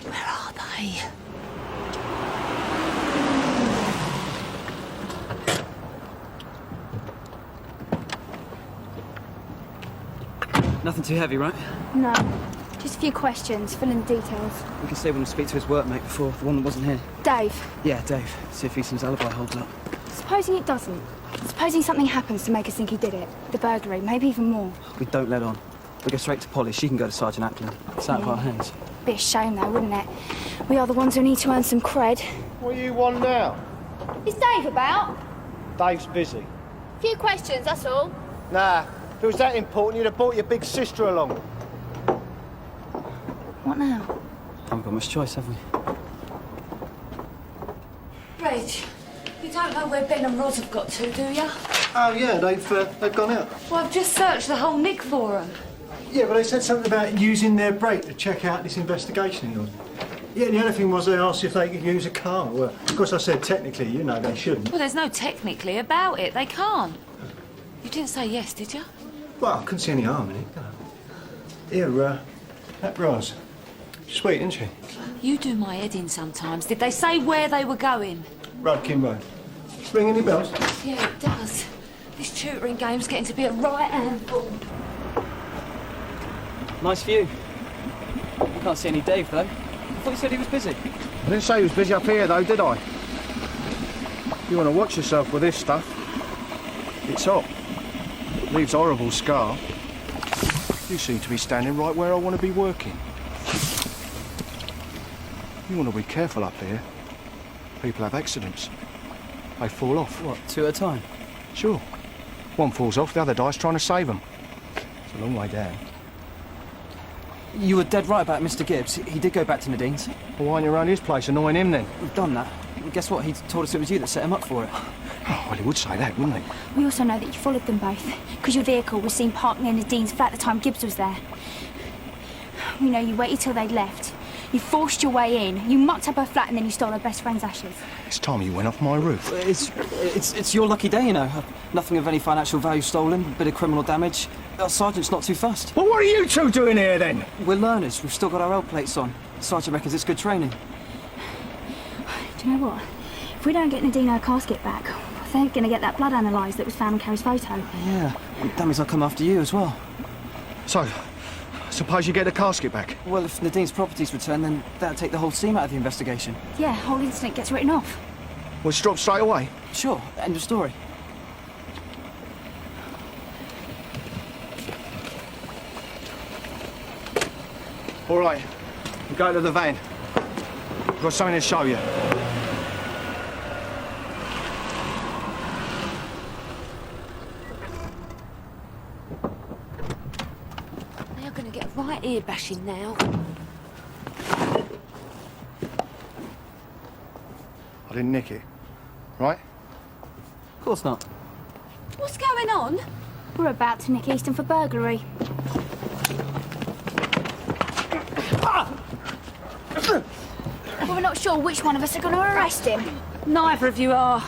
Speaker 19: Where are they?
Speaker 6: Nothing too heavy, right?
Speaker 4: No. Just a few questions, fill in the details.
Speaker 6: We can stay with him and speak to his workmate before, the one that wasn't here.
Speaker 4: Dave.
Speaker 6: Yeah, Dave. See if Eastham's alibi holds up.
Speaker 4: Supposing it doesn't. Supposing something happens to make us think he did it. The burglary, maybe even more.
Speaker 6: We don't let on. We go straight to Polly. She can go to Sergeant Ackland. It's out of our hands.
Speaker 4: Be a shame though, wouldn't it? We are the ones who need to earn some cred.
Speaker 3: What do you want now?
Speaker 4: Is Dave about?
Speaker 3: Dave's busy.
Speaker 4: Few questions, that's all.
Speaker 3: Nah, if it was that important, you'd have brought your big sister along.
Speaker 4: What now?
Speaker 6: Haven't got much choice, have we?
Speaker 19: Reg, you don't know where Ben and Ros have got to, do you?
Speaker 2: Oh, yeah, they've gone out.
Speaker 19: Well, I've just searched the whole Nick for them.
Speaker 2: Yeah, but they said something about using their break to check out this investigation of yours. Yeah, the other thing was they asked if they could use a car. Well, of course I said technically, you know, they shouldn't.
Speaker 19: Well, there's no technically about it. They can't. You didn't say yes, did you?
Speaker 2: Well, I couldn't see any harm in it. Here, that Rouse. Sweet, isn't she?
Speaker 19: You do my head in sometimes. Did they say where they were going?
Speaker 2: Rodkin Road. Ring any bells?
Speaker 19: Yeah, it does. This tutoring game's getting to be a right handful.
Speaker 6: Nice view. Can't see any Dave, though. I thought you said he was busy.
Speaker 3: I didn't say he was busy up here, though, did I? You want to watch yourself with this stuff. It's hot. Leaves a horrible scar. You seem to be standing right where I want to be working. You want to be careful up here. People have accidents. They fall off.
Speaker 6: What, 2 at a time?
Speaker 3: Sure. One falls off, the other dies trying to save them. It's a long way down.
Speaker 6: You were dead right about Mr. Gibbs. He did go back to Nadine's.
Speaker 3: Well, why aren't you around his place annoying him then?
Speaker 6: We've done that. Well, guess what? He told us it was you that set him up for it.
Speaker 3: Oh, well, he would say that, wouldn't he?
Speaker 4: We also know that you followed them both, because your vehicle was seen parked near Nadine's flat at the time Gibbs was there. We know you waited till they'd left. You forced your way in, you mucked up her flat, and then you stole her best friend's ashes.
Speaker 3: It's time you went off my roof.
Speaker 6: It's your lucky day, you know. Nothing of any financial value stolen, a bit of criminal damage. Our sergeant's not too fussed.
Speaker 3: Well, what are you two doing here, then?
Speaker 6: We're learners. We've still got our L plates on. Sergeant reckons it's good training.
Speaker 4: Do you know what? If we don't get Nadine her casket back, they're going to get that blood analysed that was found on Carrie's photo.
Speaker 6: Yeah, that means I'll come after you as well.
Speaker 3: So, suppose you get the casket back?
Speaker 6: Well, if Nadine's property's returned, then that'll take the whole steam out of the investigation.
Speaker 4: Yeah, whole incident gets written off.
Speaker 3: Well, it's dropped straight away?
Speaker 6: Sure, end of story.
Speaker 3: All right, go to the van. I've got something to show you.
Speaker 19: They're going to get right ear bashing now.
Speaker 3: I didn't nick it, right?
Speaker 6: Of course not.
Speaker 19: What's going on?
Speaker 4: We're about to nick Easton for burglary. We're not sure which one of us are going to arrest him.
Speaker 19: Neither of you are.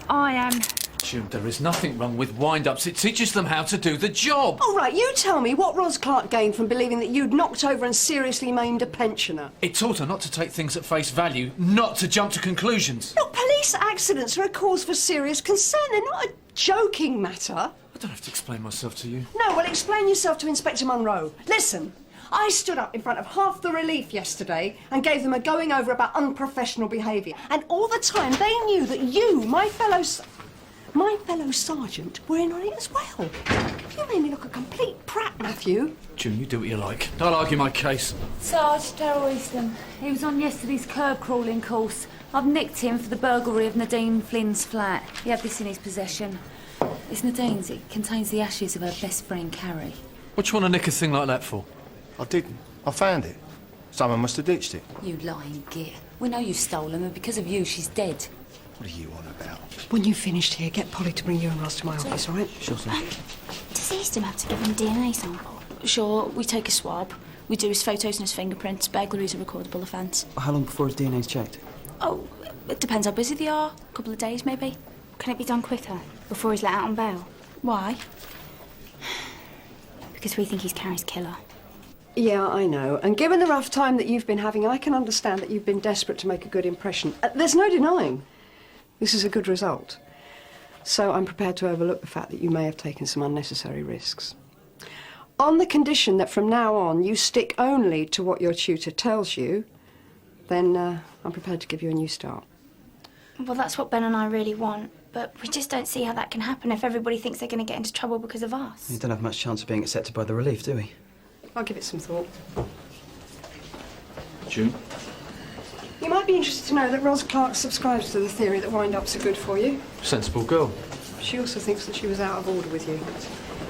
Speaker 19: I am.
Speaker 17: Jude, there is nothing wrong with wind-ups. It teaches them how to do the job.
Speaker 1: All right, you tell me what Ros Clarke gained from believing that you'd knocked over and seriously maimed a pensioner.
Speaker 17: It taught her not to take things at face value, not to jump to conclusions.
Speaker 1: Look, police accidents are a cause for serious concern. They're not a joking matter.
Speaker 17: I don't have to explain myself to you.
Speaker 1: No, well, explain yourself to Inspector Monroe. Listen, I stood up in front of half the relief yesterday and gave them a going over about unprofessional behaviour. And all the time they knew that you, my fellow sergeant, were in on it as well. You made me look a complete prat, Matthew.
Speaker 17: June, you do what you like. I'll argue my case.
Speaker 19: Sarge Daryl Easton. He was on yesterday's curb crawling course. I've nicked him for the burglary of Nadine Flynn's flat. He had this in his possession. It's Nadine's. It contains the ashes of her best friend, Carrie.
Speaker 17: What do you want to nick a thing like that for?
Speaker 3: I didn't. I found it. Someone must have ditched it.
Speaker 19: You lying git. We know you've stolen her. Because of you, she's dead.
Speaker 3: What are you on about?
Speaker 1: When you've finished here, get Polly to bring you and Ross to my office, all right?
Speaker 6: Sure, sir.
Speaker 4: Does Easton have to give him a DNA sample?
Speaker 20: Sure, we take a swab. We do his photos and his fingerprints. Burglary's a recordable offence.
Speaker 6: How long before his DNA's checked?
Speaker 20: Oh, it depends how busy they are. A couple of days, maybe.
Speaker 4: Can it be done quicker, before he's let out on bail?
Speaker 20: Why?
Speaker 4: Because we think he's Carrie's killer.
Speaker 1: Yeah, I know. And given the rough time that you've been having, I can understand that you've been desperate to make a good impression. There's no denying this is a good result. So I'm prepared to overlook the fact that you may have taken some unnecessary risks. On the condition that from now on you stick only to what your tutor tells you, then I'm prepared to give you a new start.
Speaker 4: Well, that's what Ben and I really want. But we just don't see how that can happen if everybody thinks they're going to get into trouble because of us.
Speaker 6: You don't have much chance of being accepted by the relief, do we?
Speaker 1: I'll give it some thought.
Speaker 17: June?
Speaker 1: You might be interested to know that Ros Clarke subscribes to the theory that wind-ups are good for you.
Speaker 17: Sensible girl.
Speaker 1: She also thinks that she was out of order with you.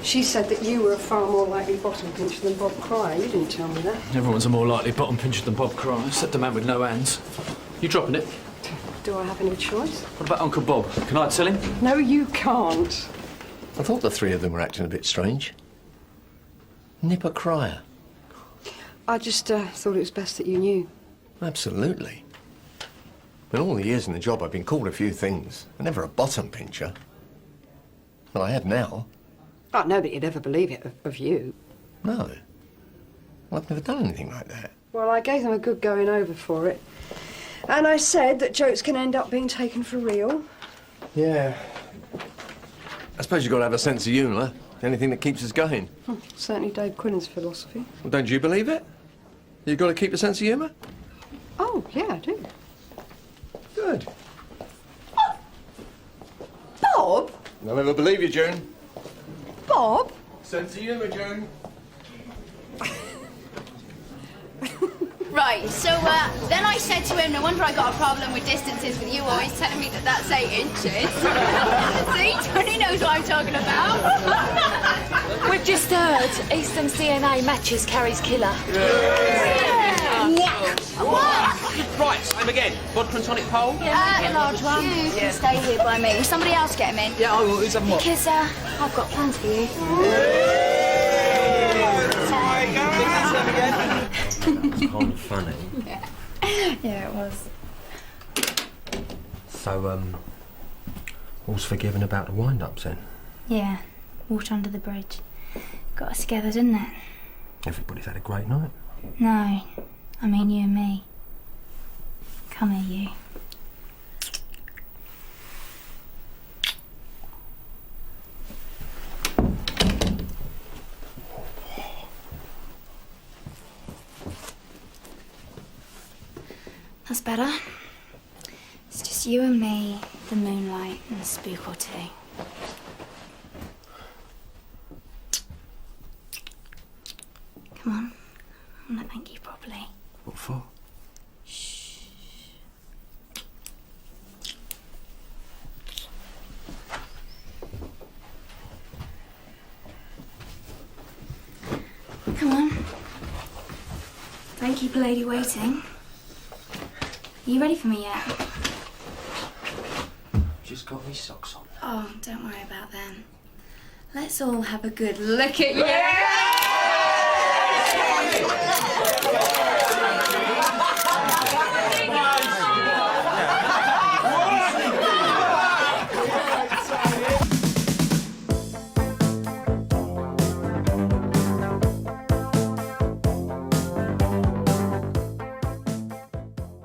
Speaker 1: She said that you were a far more likely bottom pincher than Bob Cryer. You didn't tell me that.
Speaker 17: Everyone's a more likely bottom pincher than Bob Cryer, except the man with no hands. You dropping it?
Speaker 1: Do I have any choice?
Speaker 17: What about Uncle Bob? Can I tell him?
Speaker 1: No, you can't.
Speaker 21: I thought the three of them were acting a bit strange. Nipper Cryer.
Speaker 1: I just thought it was best that you knew.
Speaker 21: Absolutely. In all the years in the job, I've been called a few things, but never a bottom pincher. Well, I have now.
Speaker 1: I know that you'd ever believe it of you.
Speaker 21: No. Well, I've never done anything like that.
Speaker 1: Well, I gave them a good going over for it. And I said that jokes can end up being taken for real.
Speaker 21: Yeah. I suppose you've got to have a sense of humour. The only thing that keeps us going.
Speaker 1: Certainly Dave Quinnan's philosophy.
Speaker 21: Well, don't you believe it? You've got to keep a sense of humour?
Speaker 1: Oh, yeah, I do.
Speaker 21: Good.
Speaker 1: Bob?
Speaker 21: I'll never believe you, June.
Speaker 1: Bob?
Speaker 21: Sense of humour, June.
Speaker 4: Right, so then I said to him, no wonder I got a problem with distances with you always telling me that that's 8 inches. See, Tony knows what I'm talking about.
Speaker 19: We've just heard Easton's DNA matches Carrie's killer.
Speaker 18: Right, same again. Vodka and tonic pole?
Speaker 4: Yeah, a large one. You can stay here by me. Will somebody else get him in?
Speaker 18: Yeah, I will. Who's having what?
Speaker 4: Because I've got plans for you.
Speaker 18: Kind of funny.
Speaker 4: Yeah, it was.
Speaker 18: So, all's forgiven about the wind-ups then?
Speaker 4: Yeah, water under the bridge. Got us together, didn't it?
Speaker 18: Everybody's had a great night.
Speaker 4: No, I mean you and me. Come here, you. That's better. It's just you and me, the moonlight, and a spook or two. Come on. I want to thank you properly.
Speaker 18: What for?
Speaker 4: Shh. Come on. Don't keep a lady waiting. Are you ready for me yet?
Speaker 18: Just got me socks on.
Speaker 4: Oh, don't worry about them. Let's all have a good look at you.